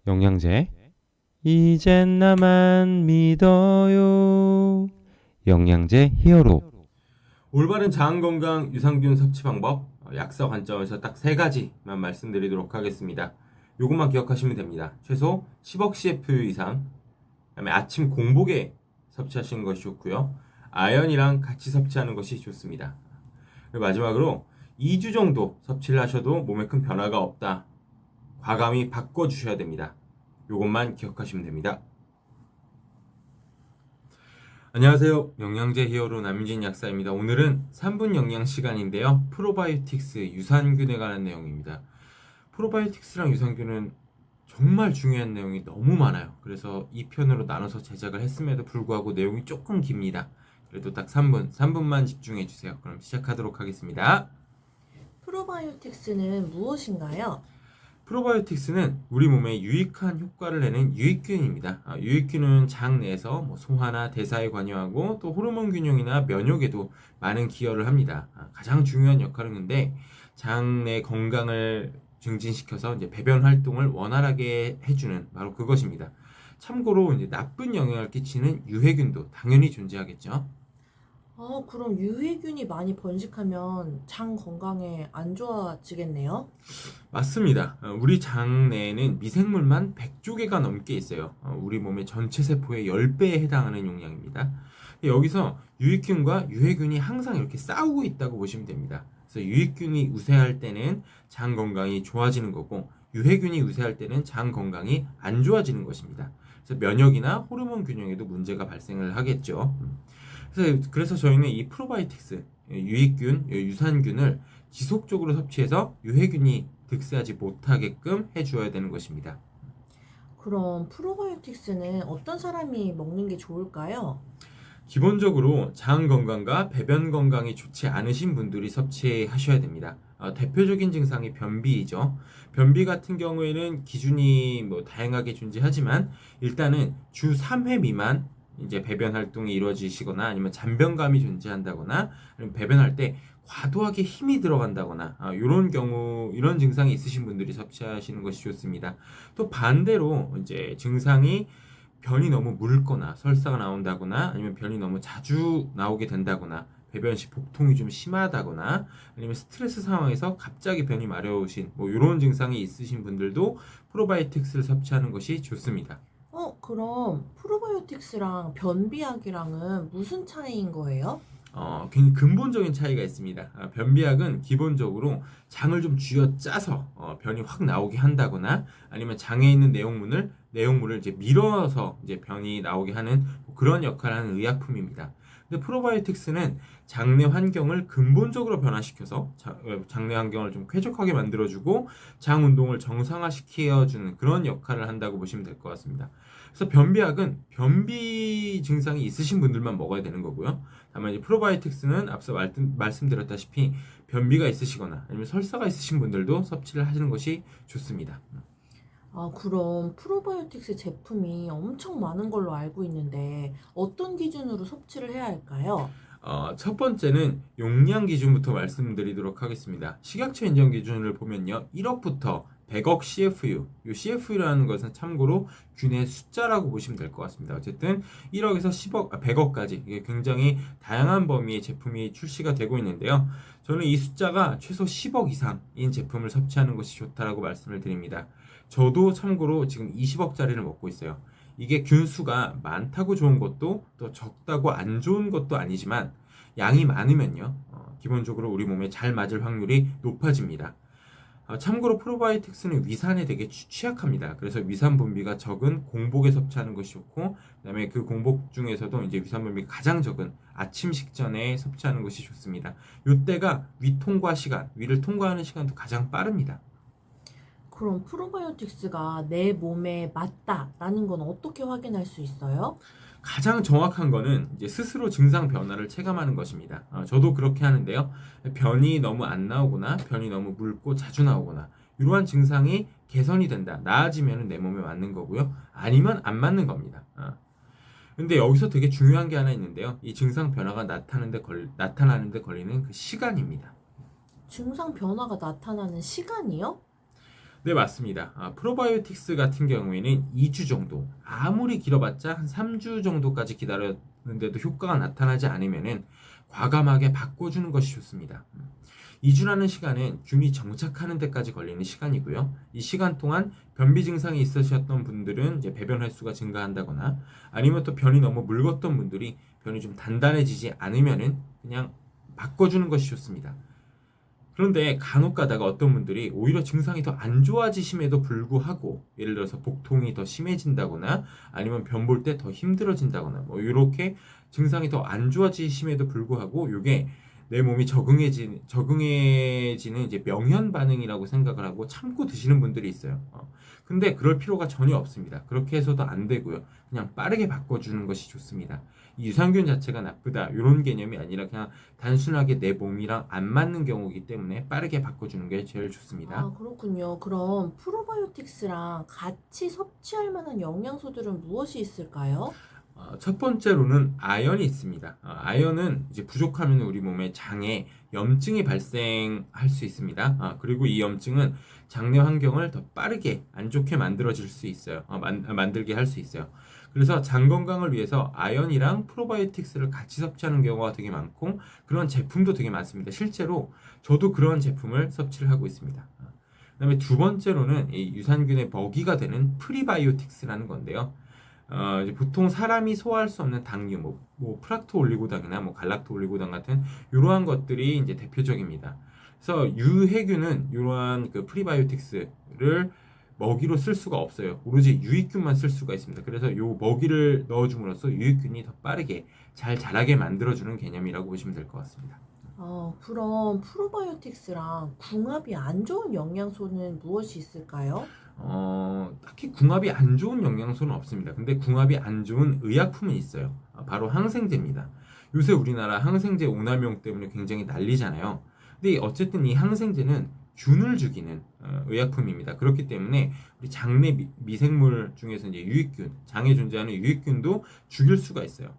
영양제 이젠 나만 믿어요. 영양제 히어로. 올바른 장건강 유산균 섭취 방법, 약사 관점에서 딱 세 가지만 말씀드리도록 하겠습니다. 요것만 기억하시면 됩니다. 최소 10억 CFU 이상, 그다음에 아침 공복에 섭취하시는 것이 좋고요. 아연이랑 같이 섭취하는 것이 좋습니다. 그리고 마지막으로 2주 정도 섭취를 하셔도 몸에 큰 변화가 없다. 과감히 바꿔주셔야 됩니다. 요것만 기억하시면 됩니다. 안녕하세요. 영양제 히어로 남진 약사입니다. 오늘은 3분 영양 시간인데요. 프로바이오틱스 유산균에 관한 내용입니다. 프로바이오틱스랑 유산균은 정말 중요한 내용이 너무 많아요. 그래서 2편으로 나눠서 제작을 했음에도 불구하고 내용이 조금 깁니다. 그래도 딱 3분만 집중해 주세요. 그럼 시작하도록 하겠습니다. 프로바이오틱스는 무엇인가요? 프로바이오틱스는 우리 몸에 유익한 효과를 내는 유익균입니다. 유익균은 장 내에서 소화나 대사에 관여하고 또 호르몬 균형이나 면역에도 많은 기여를 합니다. 가장 중요한 역할은 근데 장 내 건강을 증진시켜서 이제 배변 활동을 원활하게 해주는 바로 그것입니다. 참고로 이제 나쁜 영향을 끼치는 유해균도 당연히 존재하겠죠. 그럼 유해균이 많이 번식하면 장 건강에 안 좋아지겠네요? 맞습니다. 우리 장 내에는 미생물만 100조 개가 넘게 있어요. 우리 몸의 전체 세포의 10배에 해당하는 용량입니다. 여기서 유익균과 유해균이 항상 이렇게 싸우고 있다고 보시면 됩니다. 그래서 유익균이 우세할 때는 장 건강이 좋아지는 거고 유해균이 우세할 때는 장 건강이 안 좋아지는 것입니다. 그래서 면역이나 호르몬 균형에도 문제가 발생을 하겠죠. 그래서 저희는 이 프로바이오틱스, 유익균, 유산균을 지속적으로 섭취해서 유해균이 득세하지 못하게끔 해주어야 되는 것입니다. 그럼 프로바이오틱스는 어떤 사람이 먹는 게 좋을까요? 기본적으로 장 건강과 배변 건강이 좋지 않으신 분들이 섭취하셔야 됩니다. 대표적인 증상이 변비이죠. 변비 같은 경우에는 기준이 다양하게 존재하지만 일단은 주 3회 미만 이제 배변 활동이 이루어지시거나 아니면 잔변감이 존재한다거나 아니면 배변할 때 과도하게 힘이 들어간다거나 이런 경우 이런 증상이 있으신 분들이 섭취하시는 것이 좋습니다. 또 반대로 이제 증상이 변이 너무 묽거나 설사가 나온다거나 아니면 변이 너무 자주 나오게 된다거나 배변 시 복통이 좀 심하다거나 아니면 스트레스 상황에서 갑자기 변이 마려우신 이런 증상이 있으신 분들도 프로바이오틱스를 섭취하는 것이 좋습니다. 그럼 프로바이오틱스랑 변비약이랑은 무슨 차이인 거예요? 굉장히 근본적인 차이가 있습니다. 변비약은 기본적으로 장을 좀 쥐어짜서 변이 확 나오게 한다거나 아니면 장에 있는 내용물을 이제 밀어서 이제 변이 나오게 하는 그런 역할을 하는 의약품입니다. 근데 프로바이오틱스는 장내 환경을 근본적으로 변화시켜서 장내 환경을 좀 쾌적하게 만들어주고 장 운동을 정상화시켜주는 그런 역할을 한다고 보시면 될 것 같습니다. 그래서 변비약은 변비 증상이 있으신 분들만 먹어야 되는 거고요. 다만 이제 프로바이오틱스는 앞서 말씀드렸다시피 변비가 있으시거나 아니면 설사가 있으신 분들도 섭취를 하시는 것이 좋습니다. 그럼 프로바이오틱스 제품이 엄청 많은 걸로 알고 있는데 어떤 기준으로 섭취를 해야 할까요? 첫 번째는 용량 기준부터 말씀드리도록 하겠습니다. 식약처 인정 기준을 보면요. 1억부터 100억 CFU. 이 CFU라는 것은 참고로 균의 숫자라고 보시면 될 것 같습니다. 어쨌든 1억에서 100억까지 이게 굉장히 다양한 범위의 제품이 출시가 되고 있는데요. 저는 이 숫자가 최소 10억 이상인 제품을 섭취하는 것이 좋다라고 말씀을 드립니다. 저도 참고로 지금 20억짜리를 먹고 있어요. 이게 균수가 많다고 좋은 것도 또 적다고 안 좋은 것도 아니지만 양이 많으면요. 기본적으로 우리 몸에 잘 맞을 확률이 높아집니다. 참고로 프로바이오틱스는 위산에 되게 취약합니다. 그래서 위산 분비가 적은 공복에 섭취하는 것이 좋고 그다음에 그 공복 중에서도 이제 위산 분비가 가장 적은 아침 식전에 섭취하는 것이 좋습니다. 이때가 위를 통과하는 시간도 가장 빠릅니다. 그럼 프로바이오틱스가 내 몸에 맞다라는 건 어떻게 확인할 수 있어요? 가장 정확한 거는 이제 스스로 증상 변화를 체감하는 것입니다. 저도 그렇게 하는데요. 변이 너무 안 나오거나 변이 너무 묽고 자주 나오거나 이러한 증상이 개선이 된다. 나아지면 내 몸에 맞는 거고요. 아니면 안 맞는 겁니다. 근데 여기서 되게 중요한 게 하나 있는데요. 이 증상 변화가 나타나는데 걸리는 그 시간입니다. 증상 변화가 나타나는 시간이요? 네, 맞습니다. 프로바이오틱스 같은 경우에는 2주 정도, 아무리 길어봤자 한 3주 정도까지 기다렸는데도 효과가 나타나지 않으면은 과감하게 바꿔주는 것이 좋습니다. 2주라는 시간은 균이 정착하는 데까지 걸리는 시간이고요. 이 시간 동안 변비 증상이 있으셨던 분들은 이제 배변 횟수가 증가한다거나 아니면 또 변이 너무 묽었던 분들이 변이 좀 단단해지지 않으면은 그냥 바꿔주는 것이 좋습니다. 그런데 간혹 가다가 어떤 분들이 오히려 증상이 더 안 좋아지심에도 불구하고 예를 들어서 복통이 더 심해진다거나 아니면 변 볼 때 더 힘들어진다거나 뭐 이렇게 증상이 더 안 좋아지심에도 불구하고 이게 내 몸이 적응해지는 이제 명현 반응이라고 생각을 하고 참고 드시는 분들이 있어요. 근데 그럴 필요가 전혀 없습니다. 그렇게 해서도 안 되고요. 그냥 빠르게 바꿔주는 것이 좋습니다. 이 유산균 자체가 나쁘다 이런 개념이 아니라 그냥 단순하게 내 몸이랑 안 맞는 경우이기 때문에 빠르게 바꿔주는 게 제일 좋습니다. 아, 그렇군요. 그럼 프로바이오틱스랑 같이 섭취할 만한 영양소들은 무엇이 있을까요? 첫 번째로는 아연이 있습니다. 아연은 이제 부족하면 우리 몸의 장에 염증이 발생할 수 있습니다. 그리고 이 염증은 장내 환경을 더 빠르게 안 좋게 만들어질 수 있어요. 만들게 할 수 있어요. 그래서 장 건강을 위해서 아연이랑 프로바이오틱스를 같이 섭취하는 경우가 되게 많고 그런 제품도 되게 많습니다. 실제로 저도 그런 제품을 섭취를 하고 있습니다. 그다음에 두 번째로는 이 유산균의 먹이가 되는 프리바이오틱스라는 건데요. 이제 보통 사람이 소화할 수 없는 당류, 뭐 프락토 올리고당이나 뭐 갈락토 올리고당 같은 이러한 것들이 이제 대표적입니다. 그래서 유해균은 이러한 그 프리바이오틱스를 먹이로 쓸 수가 없어요. 오로지 유익균만 쓸 수가 있습니다. 그래서 요 먹이를 넣어줌으로써 유익균이 더 빠르게 잘 자라게 만들어주는 개념이라고 보시면 될 것 같습니다. 그럼 프로바이오틱스랑 궁합이 안 좋은 영양소는 무엇이 있을까요? 딱히 궁합이 안 좋은 영양소는 없습니다. 근데 궁합이 안 좋은 의약품이 있어요. 바로 항생제입니다. 요새 우리나라 항생제 오남용 때문에 굉장히 난리잖아요. 근데 어쨌든 이 항생제는 균을 죽이는 의약품입니다. 그렇기 때문에 우리 장내 미생물 중에서 이제 유익균, 장에 존재하는 유익균도 죽일 수가 있어요.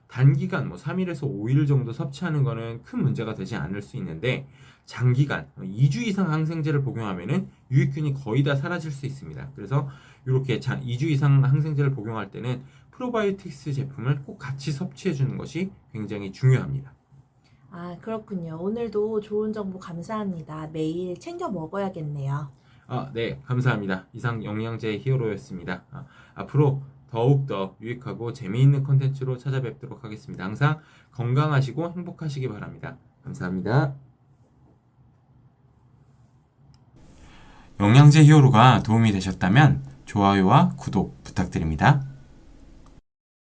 단기간 뭐 3일에서 5일 정도 섭취하는 거는 큰 문제가 되지 않을 수 있는데 장기간 2주 이상 항생제를 복용하면은 유익균이 거의 다 사라질 수 있습니다. 그래서 이렇게 2주 이상 항생제를 복용할 때는 프로바이오틱스 제품을 꼭 같이 섭취해 주는 것이 굉장히 중요합니다. 아, 그렇군요. 오늘도 좋은 정보 감사합니다. 매일 챙겨 먹어야겠네요. 네, 감사합니다. 이상 영양제 히어로였습니다. 앞으로 더욱더 유익하고 재미있는 콘텐츠로 찾아뵙도록 하겠습니다. 항상 건강하시고 행복하시기 바랍니다. 감사합니다. 영양제 히어로가 도움이 되셨다면 좋아요와 구독 부탁드립니다.